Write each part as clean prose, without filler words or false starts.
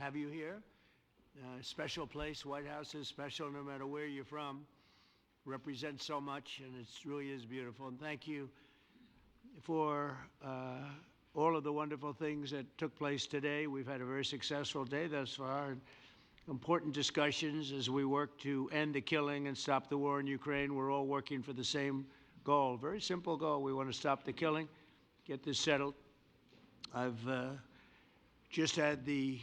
have you here. Special place. White House is special no matter where you're from. Represents so much, and it really is beautiful. And thank you for all of the wonderful things that took place today. We've had a very successful day thus far, and important discussions as we work to end the killing and stop the war in Ukraine. We're all working for the same goal, very simple goal. We want to stop the killing, get this settled. I've just had the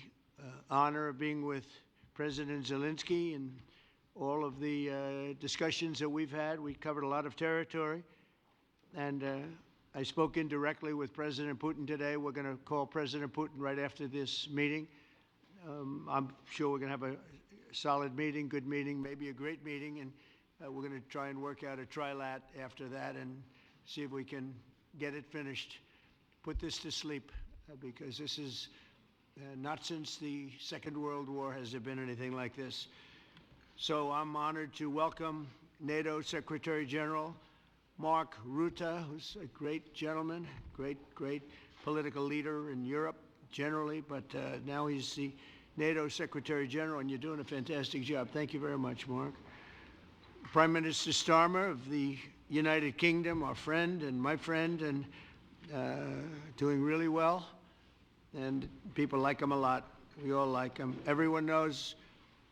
honor of being with President Zelensky and all of the discussions that we've had. We covered a lot of territory, and I spoke indirectly with President Putin today. We're going to call President Putin right after this meeting. I'm sure we're going to have a solid meeting, good meeting, maybe a great meeting, and we're going to try and work out a trilat after that and see if we can get it finished, put this to sleep, because this is not since the Second World War has there been anything like this. So I'm honored to welcome NATO Secretary General Mark Rutte, who's a great gentleman, great political leader in Europe generally, but now he's the NATO Secretary General, and you're doing a fantastic job. Thank you very much, Mark. Prime Minister Starmer of the United Kingdom, our friend and my friend, and doing really well. And people like him a lot. We all like him. Everyone knows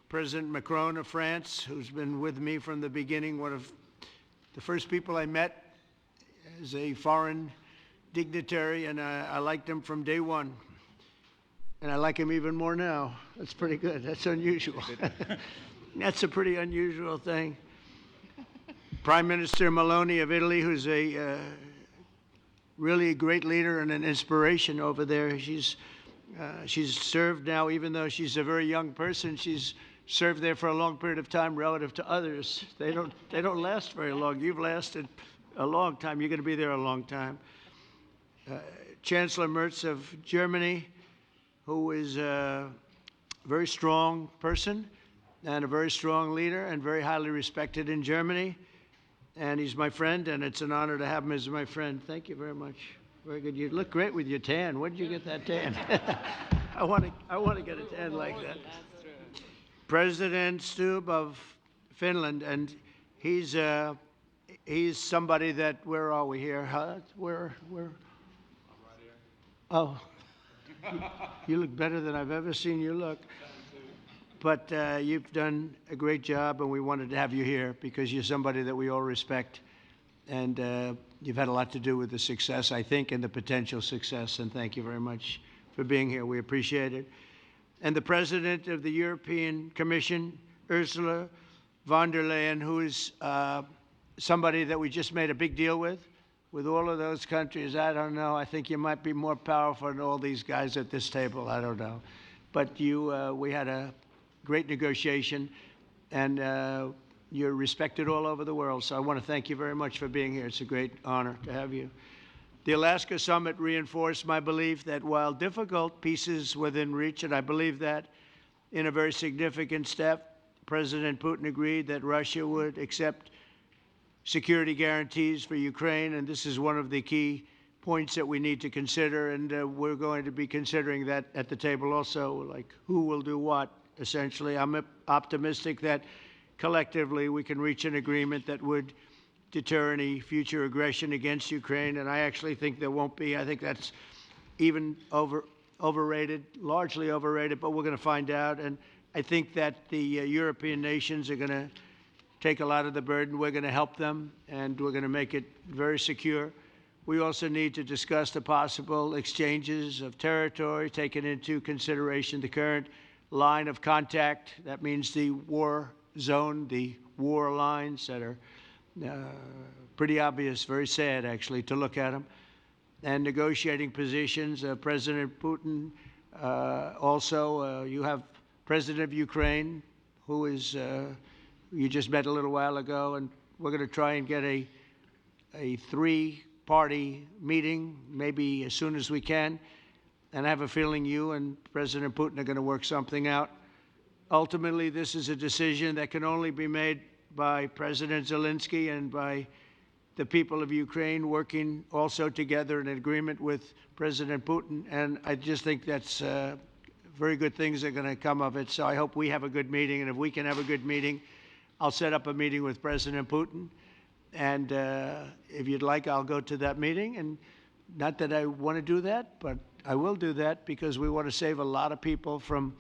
President Macron of France, who's been with me from the beginning, one of the first people I met as a foreign dignitary, and I liked him from day one. And I like him even more now. That's pretty good. That's unusual. That's a pretty unusual thing. Prime Minister Meloni of Italy, who's a really a great leader and an inspiration over there. She's served now, even though she's a very young person, she's served there for a long period of time relative to others. They don't last very long. You've lasted a long time. You're going to be there a long time. Chancellor Merz of Germany, who is a very strong person and a very strong leader and very highly respected in Germany. And he's my friend, and it's an honor to have him as my friend. Thank you very much. Very good. You look great with your tan. Where did you get that tan? I want to get a tan like that. President Stubb of Finland, and he's somebody that, where are we here? Where? I'm right here. Oh, you look better than I've ever seen you look. But you've done a great job, and we wanted to have you here because you're somebody that we all respect, and you've had a lot to do with the success, I think, and the potential success, and thank you very much for being here. We appreciate it. And the President of the European Commission, Ursula von der Leyen, who is somebody that we just made a big deal with all of those countries. I don't know. I think you might be more powerful than all these guys at this table. I don't know. But we had a great negotiation, and you're respected all over the world. So I want to thank you very much for being here. It's a great honor to have you. The Alaska Summit reinforced my belief that while difficult, peace is within reach, and I believe that in a very significant step, President Putin agreed that Russia would accept security guarantees for Ukraine, and this is one of the key points that we need to consider, and we're going to be considering that at the table also, like who will do what, essentially. I'm optimistic that collectively we can reach an agreement that would deter any future aggression against Ukraine, and I actually think there won't be. I think that's even overrated, largely overrated, but we're going to find out. And I think that the European nations are going to take a lot of the burden. We're going to help them, and we're going to make it very secure. We also need to discuss the possible exchanges of territory, taking into consideration the current line of contact. That means the war zone, the war lines that are pretty obvious, very sad actually to look at them, and negotiating positions. President Putin, also you have President of Ukraine, who is you just met a little while ago, and we're going to try and get a three-party meeting maybe as soon as we can, and I have a feeling you and President Putin are going to work something out. Ultimately, this is a decision that can only be made by President Zelensky and by the people of Ukraine working also together in agreement with President Putin. And I just think that's very good things are going to come of it. So I hope we have a good meeting, and if we can have a good meeting, I'll set up a meeting with President Putin. And if you'd like, I'll go to that meeting. And not that I want to do that, but I will do that because we want to save a lot of people from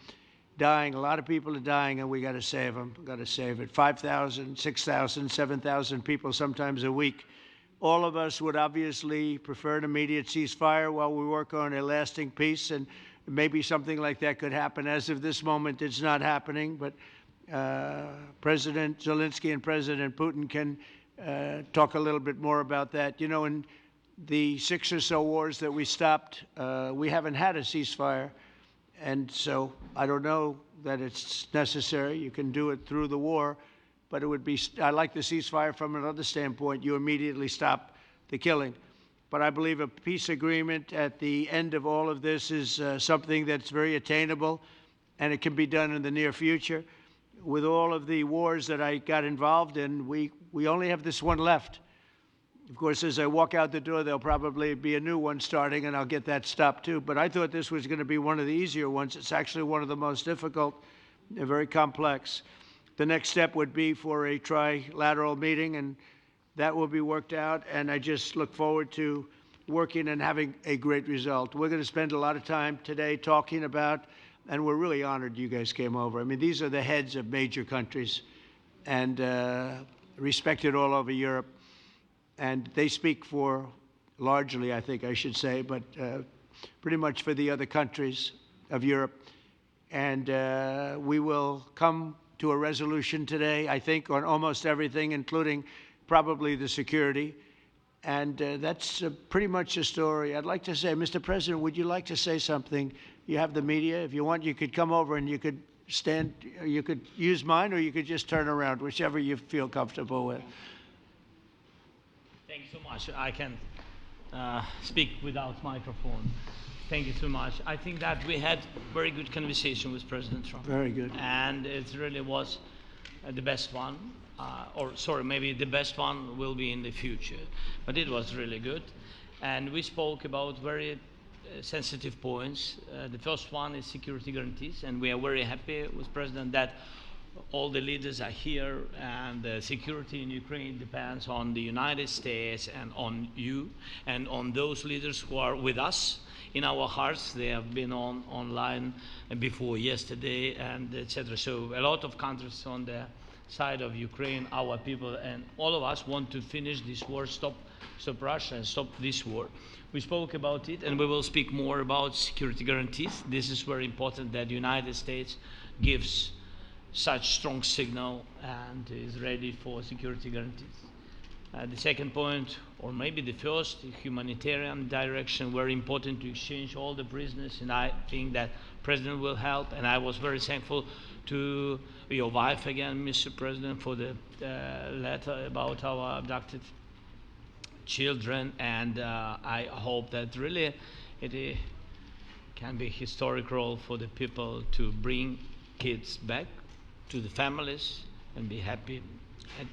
dying. A lot of people are dying, and we got to save them. We got to save it. 5,000, 6,000, 7,000 people sometimes a week. All of us would obviously prefer an immediate ceasefire while we work on a lasting peace, and maybe something like that could happen. As of this moment, it's not happening, but President Zelensky and President Putin can talk a little bit more about that. You know, in the 6 or so wars that we stopped, we haven't had a ceasefire, and so I don't know that it's necessary. You can do it through the war. But it would be, I like the ceasefire from another standpoint. You immediately stop the killing. But I believe a peace agreement at the end of all of this is something that's very attainable, and it can be done in the near future. With all of the wars that I got involved in, we only have this one left. Of course, as I walk out the door, there'll probably be a new one starting, and I'll get that stopped too. But I thought this was going to be one of the easier ones. It's actually one of the most difficult and very complex. The next step would be for a trilateral meeting, and that will be worked out. And I just look forward to working and having a great result. We're going to spend a lot of time today talking about, and we're really honored you guys came over. I mean, these are the heads of major countries and respected all over Europe. And they speak for, largely, I think I should say, but pretty much for the other countries of Europe. And we will come to a resolution today, I think, on almost everything, including probably the security. And that's pretty much the story. I'd like to say, Mr. President, would you like to say something? You have the media. If you want, you could come over and you could stand, you could use mine, or you could just turn around, whichever you feel comfortable with. Thank you so much. I can speak without microphone. Thank you so much. I think that we had very good conversation with President Trump. Very good. And it really was the best one. Or sorry, maybe the best one will be in the future. But it was really good. And we spoke about very sensitive points. The first one is security guarantees. And we are very happy with President that all the leaders are here, and the security in Ukraine depends on the United States and on you and on those leaders who are with us. In our hearts, they have been online before yesterday, and etc. So a lot of countries on the side of Ukraine, our people, and all of us want to finish this war, stop Russia, and stop this war. We spoke about it, and we will speak more about security guarantees. This is very important that the United States gives such strong signal and is ready for security guarantees. The second point, or maybe the first, humanitarian direction, very important to exchange all the prisoners, and I think that President will help. And I was very thankful to your wife again, Mr. President, for the letter about our abducted children, and I hope that really it can be a historic role for the people to bring kids back to the families and be happy.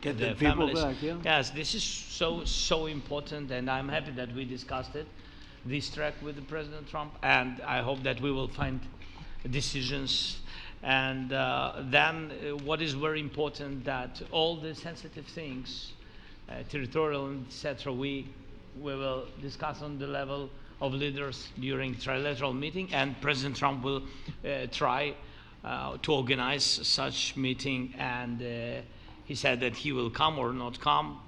Get the people back, yeah. Yes, this is so important, and I'm happy that we discussed it, this track with the President Trump, and I hope that we will find decisions. And then what is very important, that all the sensitive things, territorial, etc., we will discuss on the level of leaders during trilateral meeting, and President Trump will try to organize such meeting, and he said that he will come or not come.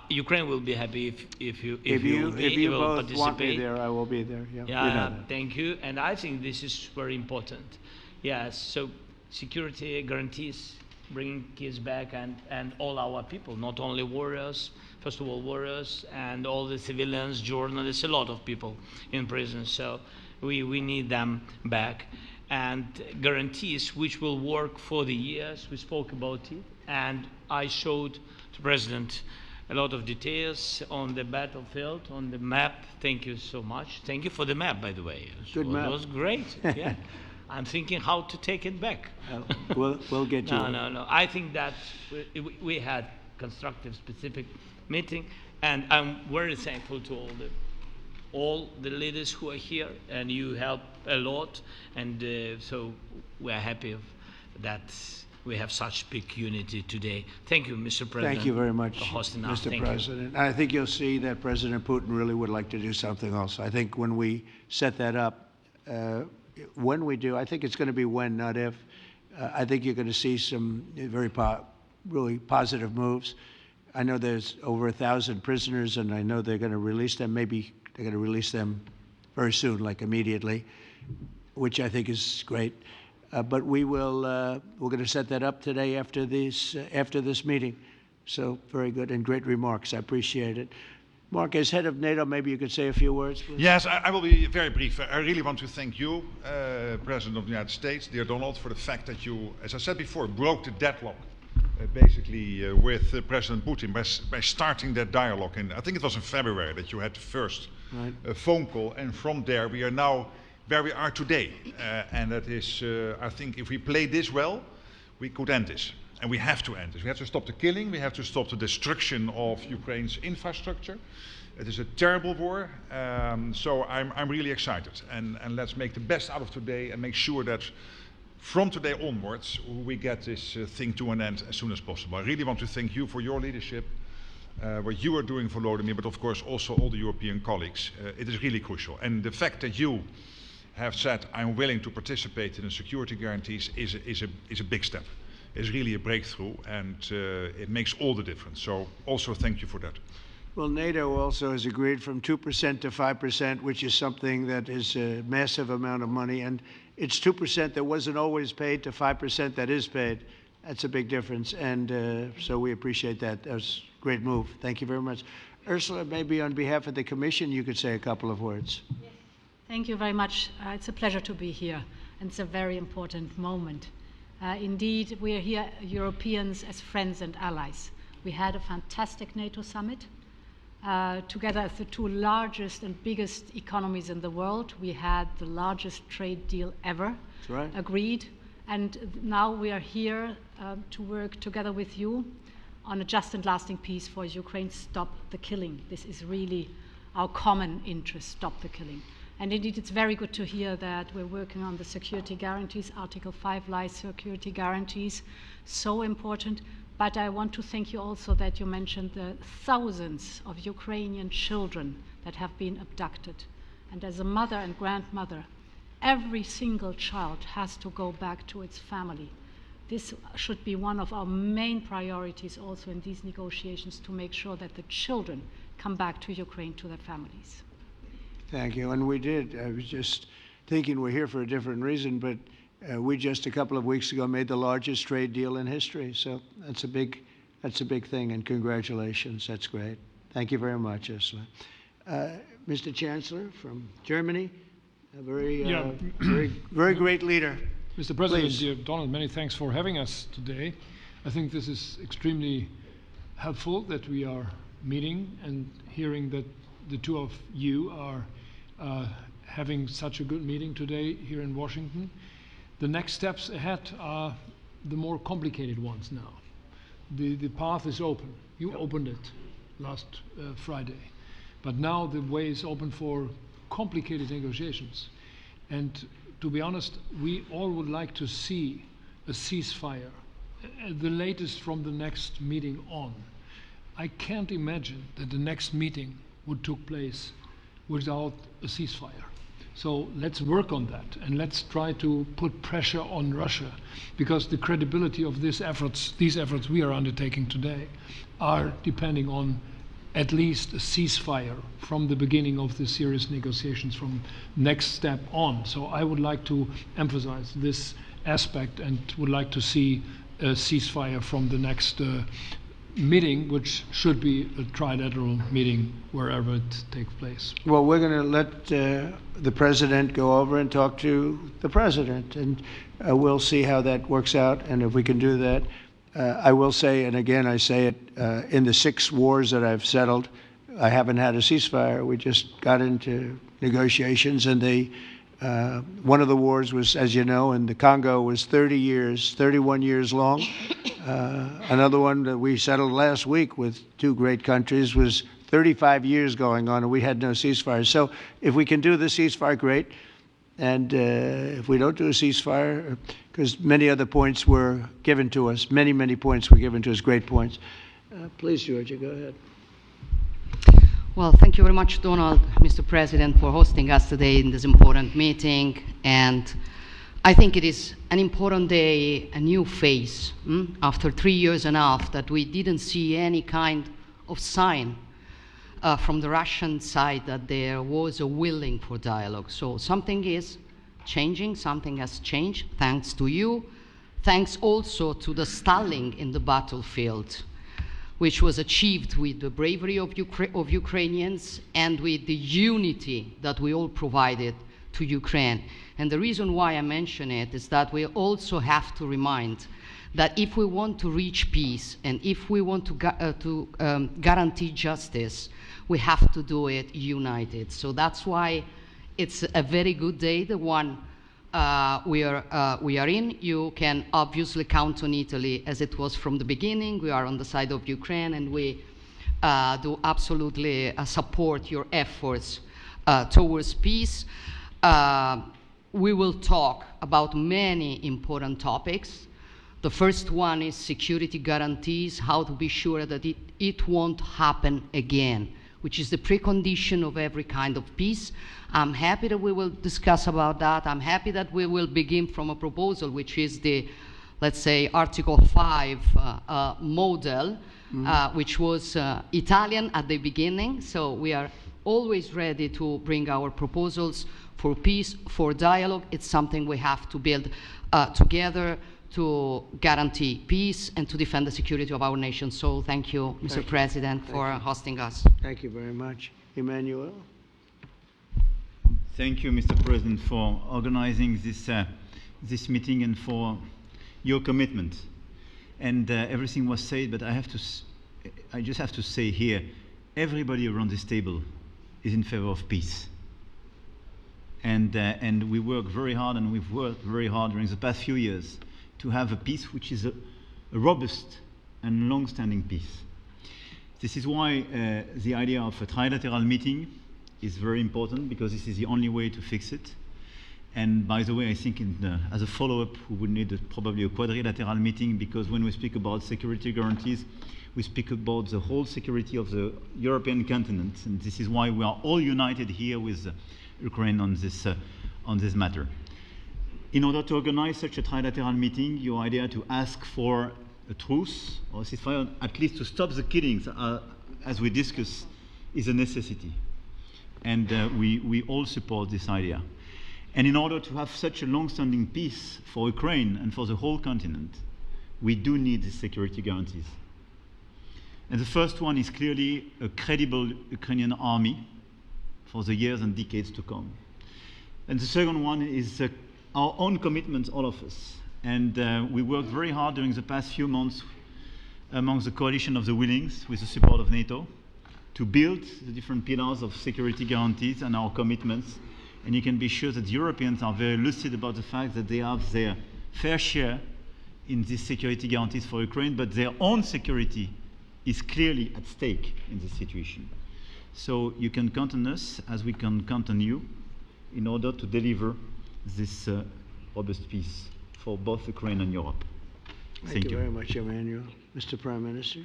Ukraine will be happy if you will both participate. Want me there, I will be there. Yeah, yeah, you know thank you. And I think this is very important. Yes, so security guarantees, bringing kids back, and all our people, not only warriors, first of all warriors, and all the civilians, journalists, a lot of people in prison. So we need them back. And guarantees which will work for the years. We spoke about it, and I showed the President a lot of details on the battlefield, on the map. Thank you so much. Thank you for the map, by the way. Good map. It was great. Yeah. I'm thinking how to take it back. We'll get you. No. I think that we had constructive, specific meeting, and I'm very thankful to all the all the leaders who are here, and you help a lot, and so we are happy that we have such big unity today. Thank you, Mr. President. Thank you very much, for hosting us. Mr. Thank President. I think you'll see that President Putin really would like to do something else. I think when we set that up, when we do, I think it's going to be when, not if. I think you're going to see some really positive moves. I know there's over 1,000 prisoners, and I know they're going to release them. Maybe they're going to release them very soon, like immediately, which I think is great. But we're going to set that up today after this meeting. So very good and great remarks. I appreciate it. Mark, as head of NATO, maybe you could say a few words, please. Yes, I will be very brief. I really want to thank you, President of the United States, dear Donald, for the fact that you, as I said before, broke the deadlock basically with President Putin by starting that dialogue. And I think it was in February that you had the first phone call, and from there we are now where we are today. And that is, I think if we play this well, we could end this. And we have to end this. We have to stop the killing. We have to stop the destruction of Ukraine's infrastructure. It is a terrible war. So I'm really excited. And let's make the best out of today and make sure that from today onwards, we get this thing to an end as soon as possible. I really want to thank you for your leadership, what you are doing for Volodymyr, but of course also all the European colleagues. It is really crucial. And the fact that you have said, I'm willing to participate in the security guarantees is a big step. Is really a breakthrough, and it makes all the difference. So also thank you for that. Well, NATO also has agreed from 2% to 5%, which is something that is a massive amount of money. And it's 2% that wasn't always paid to 5% that is paid. That's a big difference. And so we appreciate that. That was a great move. Thank you very much. Ursula, maybe on behalf of the Commission, you could say a couple of words. Yes. Thank you very much. It's a pleasure to be here. And it's a very important moment. Indeed, we are here, Europeans, as friends and allies. We had a fantastic NATO summit. Together as the two largest and biggest economies in the world, we had the largest trade deal ever agreed. And now we are here to work together with you on a just and lasting peace for Ukraine. Stop the killing. This is really our common interest, stop the killing. And indeed, it's very good to hear that we're working on the security guarantees, Article 5 lies security guarantees, so important. But I want to thank you also that you mentioned the thousands of Ukrainian children that have been abducted. And as a mother and grandmother, every single child has to go back to its family. This should be one of our main priorities also in these negotiations, to make sure that the children come back to Ukraine, to their families. Thank you. And we did. I was just thinking we're here for a different reason, but we just a couple of weeks ago made the largest trade deal in history. So that's a big thing, and congratulations. That's great. Thank you very much, Ursula. Mr. Chancellor from Germany, a very great leader. Mr. President, Please. dear Donald, many thanks for having us today. I think this is extremely helpful that we are meeting and hearing that the two of you are having such a good meeting today here in Washington. The next steps ahead are the more complicated ones now. The path is open. You opened it last Friday. But now the way is open for complicated negotiations. And to be honest, we all would like to see a ceasefire, the latest from the next meeting on. I can't imagine that the next meeting would take place without a ceasefire. So let's work on that, and let's try to put pressure on Russia, because the credibility of these efforts we are undertaking today are depending on at least a ceasefire from the beginning of the serious negotiations from next step on. So I would like to emphasize this aspect and would like to see a ceasefire from the next meeting, which should be a trilateral meeting wherever it takes place. Well, we're going to let the president go over and talk to the president, and we'll see how that works out, and if we can do that. I will say, and again I say it, in the 6 wars that I've settled, I haven't had a ceasefire. We just got into negotiations, and one of the wars was, as you know, in the Congo was 31 years long. Another one that we settled last week with 2 great countries was 35 years going on and we had no ceasefire. So if we can do the ceasefire, great. And if we don't do a ceasefire, because many other points were given to us, many points were given to us, great points. Please, Georgia, go ahead. Well, thank you very much, Donald, Mr. President, for hosting us today in this important meeting. And I think it is an important day, a new phase, after 3 years and a half that we didn't see any kind of sign from the Russian side that there was a willing for dialogue. So something is changing, something has changed, thanks to you. Thanks also to the stalling in the battlefield, which was achieved with the bravery of Ukrainians and with the unity that we all provided to Ukraine. And the reason why I mention it is that we also have to remind that if we want to reach peace and if we want to guarantee justice, we have to do it united. So that's why it's a very good day, the one we are in. You can obviously count on Italy as it was from the beginning. We are on the side of Ukraine, and we do absolutely support your efforts towards peace. We will talk about many important topics. The first one is security guarantees, how to be sure that it won't happen again, which is the precondition of every kind of peace. I'm happy that we will discuss about that. I'm happy that we will begin from a proposal, which is the, let's say, Article 5 model, which was Italian at the beginning. So we are always ready to bring our proposals for peace, for dialogue. It's something we have to build together to guarantee peace and to defend the security of our nation. So thank you, Mr. President, for hosting us. Thank you very much. Emmanuel? Thank you, Mr. President, for organizing this meeting and for your commitment. And everything was said, but I just have to say here, everybody around this table is in favor of peace. And we work very hard, and we've worked very hard during the past few years to have a peace which is a robust and long-standing peace. This is why the idea of a trilateral meeting is very important, because this is the only way to fix it. And by the way, I think as a follow-up, we would need probably a quadrilateral meeting, because when we speak about security guarantees, we speak about the whole security of the European continent. And this is why we are all united here with Ukraine on this matter. In order to organize such a trilateral meeting, your idea to ask for a truce or ceasefire, at least to stop the killings, as we discussed, is a necessity. And we all support this idea. And in order to have such a long-standing peace for Ukraine and for the whole continent, we do need these security guarantees. And the first one is clearly a credible Ukrainian army for the years and decades to come. And the second one is our own commitment, all of us. And we worked very hard during the past few months amongst the coalition of the willings, with the support of NATO, to build the different pillars of security guarantees and our commitments. And you can be sure that the Europeans are very lucid about the fact that they have their fair share in these security guarantees for Ukraine, but their own security is clearly at stake in this situation. So you can count on us, as we can count on you, in order to deliver this robust peace for both Ukraine and Europe. Thank you very much, Emmanuel. Mr. Prime Minister?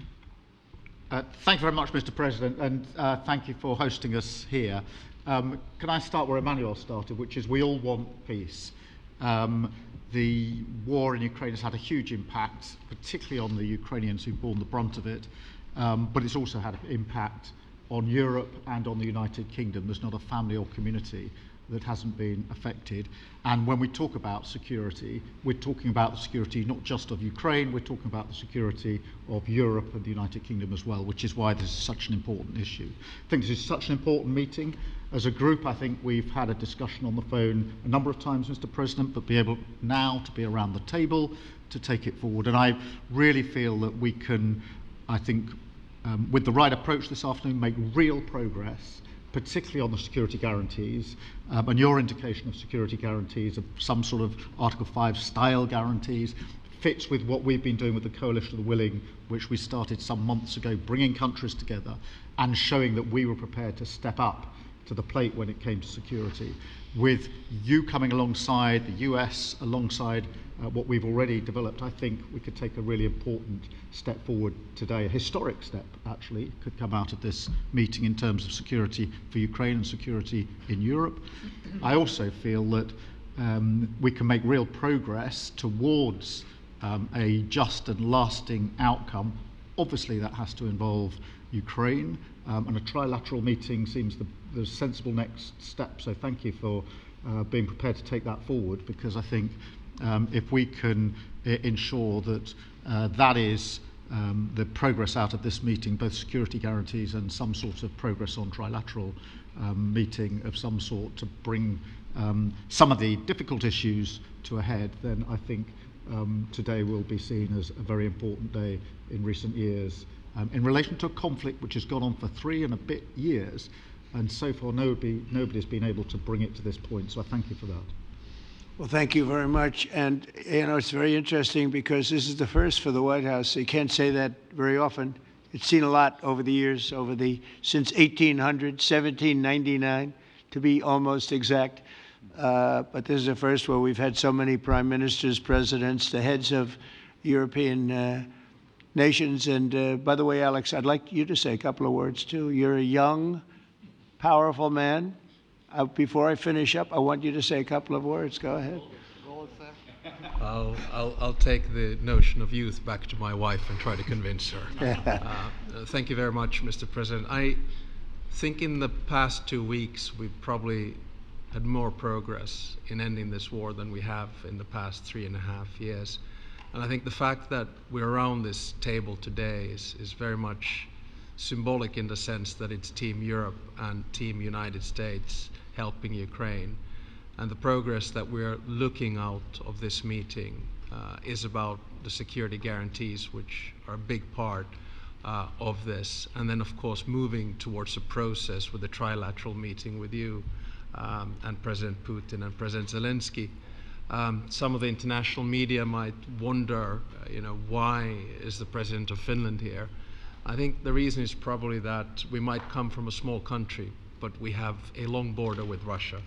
Thank you very much, Mr. President, and thank you for hosting us here. Can I start where Emmanuel started, which is we all want peace. The war in Ukraine has had a huge impact, particularly on the Ukrainians who've borne the brunt of it, but it's also had an impact on Europe and on the United Kingdom. There's not a family or community that hasn't been affected. And when we talk about security, we're talking about the security not just of Ukraine, we're talking about the security of Europe and the United Kingdom as well, which is why this is such an important issue. I think this is such an important meeting. As a group, I think we've had a discussion on the phone a number of times, Mr. President, but be able now to be around the table to take it forward. And I really feel that we can, I think, with the right approach this afternoon, make real progress, particularly on the security guarantees, and your indication of security guarantees, of some sort of Article 5 style guarantees, fits with what we've been doing with the Coalition of the Willing, which we started some months ago, bringing countries together and showing that we were prepared to step up to the plate when it came to security. With you coming alongside, the US alongside what we've already developed, I think we could take a really important step forward today. A historic step, actually, could come out of this meeting in terms of security for Ukraine and security in Europe. I also feel that we can make real progress towards a just and lasting outcome. Obviously, that has to involve Ukraine, and a trilateral meeting seems the sensible next step. So thank you for being prepared to take that forward, because I think if we can ensure that that is the progress out of this meeting, both security guarantees and some sort of progress on trilateral meeting of some sort to bring some of the difficult issues to a head, then I think today will be seen as a very important day in recent years in relation to a conflict which has gone on for 3 and a bit years, and so far nobody's been able to bring it to this point, so I thank you for that. Well, thank you very much. And, you know, it's very interesting because this is the first for the White House. You can't say that very often. It's seen a lot over the years, since 1800, 1799, to be almost exact. But this is the first where we've had so many prime ministers, presidents, the heads of European nations. And by the way, Alex, I'd like you to say a couple of words, too. You're a young, powerful man. Before I finish up, I want you to say a couple of words. Go ahead. I'll take the notion of youth back to my wife and try to convince her. Thank you very much, Mr. President. I think in the past 2 weeks, we've probably had more progress in ending this war than we have in the past 3.5 years. And I think the fact that we're around this table today is very much symbolic in the sense that it's Team Europe and Team United States helping Ukraine. And the progress that we're looking out of this meeting is about the security guarantees, which are a big part of this. And then, of course, moving towards a process with a trilateral meeting with you and President Putin and President Zelensky. Some of the international media might wonder, why is the President of Finland here? I think the reason is probably that we might come from a small country, but we have a long border with Russia,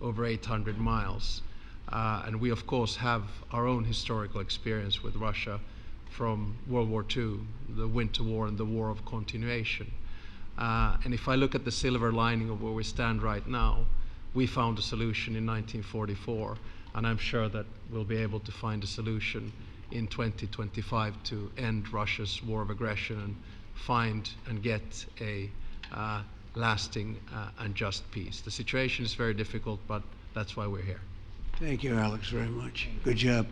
over 800 miles. And we, of course, have our own historical experience with Russia from World War II, the Winter War and the War of Continuation. And if I look at the silver lining of where we stand right now, we found a solution in 1944, and I'm sure that we'll be able to find a solution in 2025 to end Russia's war of aggression and find and get a lasting and just peace. The situation is very difficult, but that's why we're here. Thank you, Alex, very much. Good job.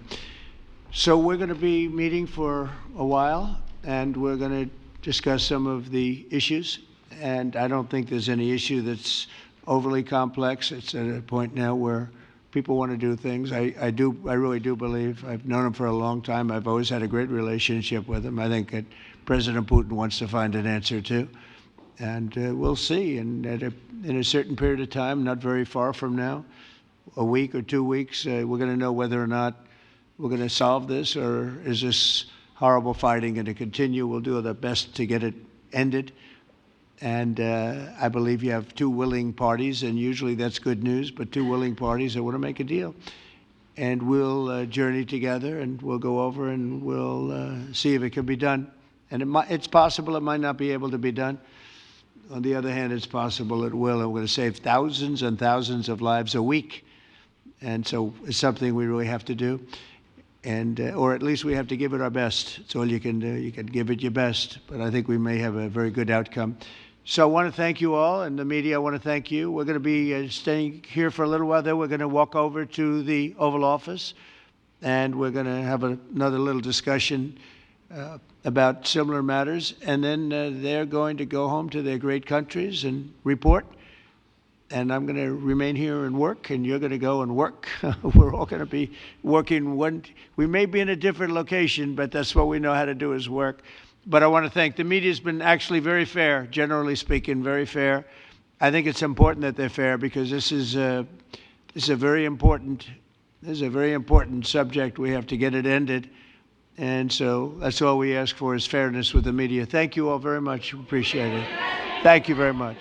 So we're going to be meeting for a while, and we're going to discuss some of the issues. And I don't think there's any issue that's overly complex. It's at a point now where people want to do things. I really do believe. I've known him for a long time. I've always had a great relationship with him. I think that President Putin wants to find an answer too. And we'll see. And in a certain period of time, not very far from now, a week or 2 weeks, we're going to know whether or not we're going to solve this, or is this horrible fighting going to continue. We'll do our best to get it ended. And I believe you have 2 willing parties, and usually that's good news, but 2 willing parties that want to make a deal. And we'll journey together, and we'll go over, and we'll see if it can be done. And it's possible it might not be able to be done. On the other hand, it's possible it will, and we're going to save thousands and thousands of lives a week. And so it's something we really have to do. And, or at least we have to give it our best. It's all you can do. You can give it your best, but I think we may have a very good outcome. So I want to thank you all, and the media, I want to thank you. We're going to be staying here for a little while. Then we're going to walk over to the Oval Office, and we're going to have another little discussion about similar matters. And then they're going to go home to their great countries and report. And I'm going to remain here and work, and you're going to go and work. We're all going to be working. We may be in a different location, but that's what we know how to do is work. But I want to thank the media. Has been actually very fair, generally speaking, very fair. I think it's important that they're fair because this is a very important subject. We have to get it ended. And so that's all we ask for is fairness with the media. Thank you all very much. Appreciate it. Thank you very much.